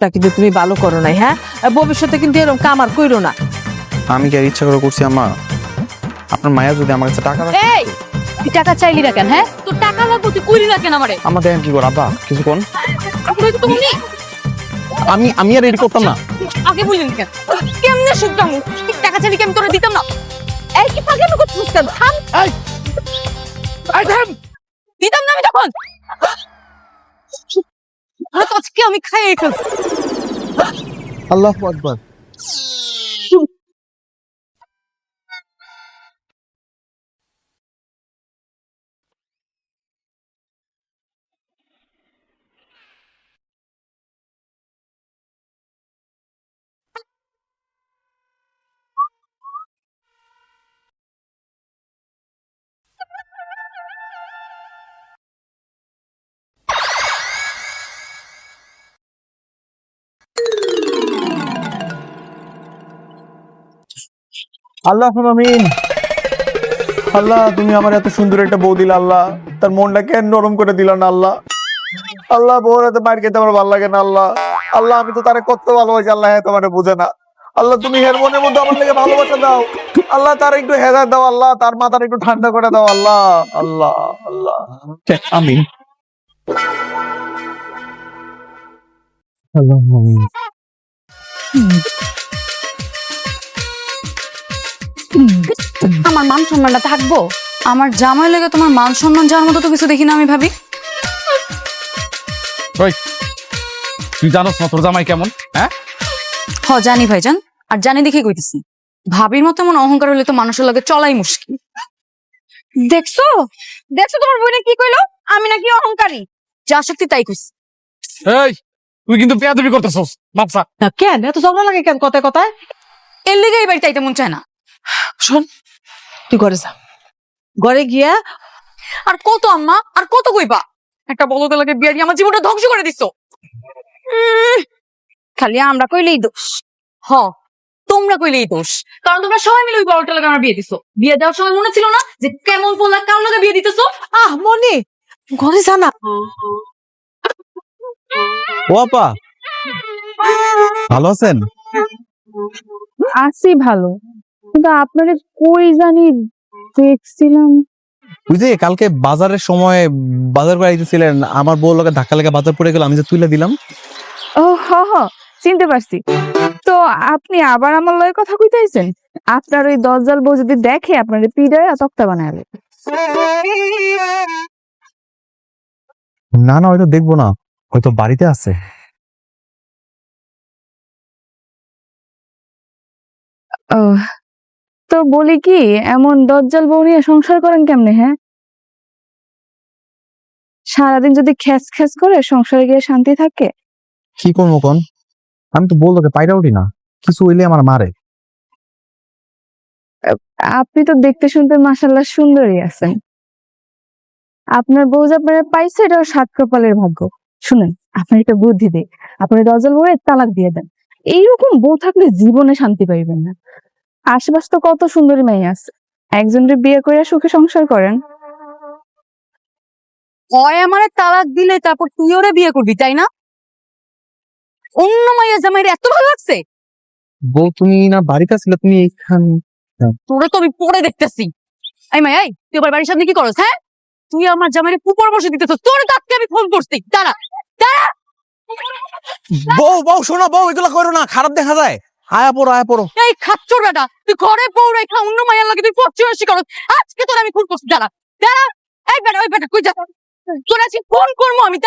তা কিন্তু তুমি ভালো করো নাই, হ্যাঁ? ভবিষ্যতে কিন্তু এরকম কামার কইরো না। আমি কি আর ইচ্ছা করে করছি আম্মা? আপনার মায়া যদি আমার কাছে টাকা রাখে। এই তুই টাকা চাইলি না কেন? হ্যাঁ, তোর টাকা লাগবে, তুই কইলি না কেন আমারে? আমার দেখেন কি করে আব্বা, কিছু কোন? আমি আর রেডি করতাম না। আগে বললেন কেন? কেমনে শুনতাম? টাকা চাইলি কি আমি তোরে দিতাম না? এই কি পাগল লোক বুঝতাম? থাম। এই থাম। দিতাম না আমি তখন। আজকে আমি খাইয়ে ফেলছি। আল্লাহু আকবার। আল্লাহ আমিন। আল্লাহ তুমি আমার এত সুন্দর একটা বউ দিলা, আল্লাহ তার মনটা কেন নরম করে দিলা না আল্লাহ। আল্লাহ বউর হাতে মার খেতে আমার ভালো লাগে না আল্লাহ। আল্লাহ আমি তো তারে কত ভালোবাসি আল্লাহ, হ্যাঁ তোমার বুঝে না আল্লাহ। তুমি হের মনের মধ্যে আমার লেগে ভালোবাসা দাও আল্লাহ, তার একটু হেদায়েত দাও আল্লাহ, তার মাথার একটু ঠান্ডা করে দাও আল্লাহ। আল্লাহ আল্লাহ আমিন। আল্লাহ আমিন। আমার মান সম্মানটা থাকবো? আমার জামাই লেগে তোমার মান সম্মান যাওয়ার মতো তো কিছু দেখি না আমি ভাবি। ওই তুই জানোস না তোর জামাই কেমন? হ্যাঁ জানি ভাইজান, আর জানি দেখে কইতেছি। ভাবির মতো এমন অহংকার হলে তো মানুষের লগে চলাই মুশকিল। দেখছো দেখছো তোমার বোনে কি কইলো? আমি নাকি অহংকারী? যা শক্তি তাই কইছি। এই তুই কিন্তু বেয়াদবি করতেছস বাপসা। না কেন এত ঝগড়া লাগে কেন কথায় কথায়? এর লেগে এই বাড়িতে আইতে মন চায় না। শোন, তুই ঘরে যা, ঘরে গিয়া আর কত আম্মা, আর কত কইবা? একটা বলদ লাগে বিয়ে দিয়ে আমার জীবনটা ধ্বংস করে দিছো। খালি আমরা কইলেই দোষ। তোমরা কইলেই দোষ, কারণ তোমরা সবাই মিলে ওই বড়টা লাগে আমার বিয়ে দিছো। বিয়ে দেওয়ার সময় মনে ছিল না যে কেমন পোলা কার লগে বিয়ে দিতেছো? মনি ঘরে যা না। ও আপা ভালো আছেন? আছি ভালো, কিন্তু আপনারে কই জানি দেখছিলাম। ওই যে কালকে বাজারের সময় বাজার করে আইতেছিলেন, আমার বউ লোকে ধাক্কা লেগে বাজার পড়ে গেল, আমি যে তুলে দিলাম। ও চিনতে পারছি। তো আপনি আবার আমার লয় কথা কইতেছেন? আপনার ওই দজ্জাল বউ যদি দেখে আপনার পিডায় তক্তা বানাবে। না না হয়তো দেখবো না, হয়তো বাড়িতে আছে। ও তো বলি কি, এমন দজ্জাল বউ নিয়ে সংসার করেন কেমনে? হ্যাঁ, সারাদিন যদি খ্যাচ খ্যাচ করে সংসারে গিয়ে শান্তি থাকে? কি করবো কোন? আমি তো বলতো পাইরা উঠি না, কিছু হইলে আমার মারে। আপনি তো দেখতে শুনতে মাশাআল্লাহ সুন্দরী আছেন। আপনার বউ যে আপনারা পাইছে এটাও সাত কপালের ভাগ্য। শুনেন, আপনার একটা বুদ্ধি দেই, আপনি দজ্জাল বউয়ের তালাক দিয়ে দেন। এইরকম বউ থাকলে জীবনে শান্তি পাইবেন না। আশেপাশে তো কত সুন্দরী মেয়ে আছে, একজনের বিয়ে করে সুখে সংসার করেন। হয় আমারে তালাক দিলে তারপর তুই ওরে বিয়ে করবি, তাই না? অন্য মাইয়া জামাইরে এত ভালো লাগছে? বউ তুমি না বাড়িতে ছিল, তুমি এখানে। তোরে তো আমি পরে দেখতেছি। এই মাই, তুই আবার বাড়ির সামনে কি করছ? হ্যাঁ, তুই আমার জামাইরে পুপর বসে দিতেছ। তোর দাঁতকে আমি ফোন করছি। দাঁড়া দাঁড়া। বউ বউ শোনো, বউ এগুলা করো না, খারাপ দেখা যায়। আয়া পড়ো আয়া পড়ো। এই খাচ্চর বেটা, তুই ঘরে বউ রেখা অন্য মাইয়ার লাগে তুই পশ্চিমী করছ। আজকে তোর আমি ফোন করছি। দাঁড়া দাঁড়া। এই বেটা, ওই বেটা কই যা? তোর আজকে ফোন করবো আমি।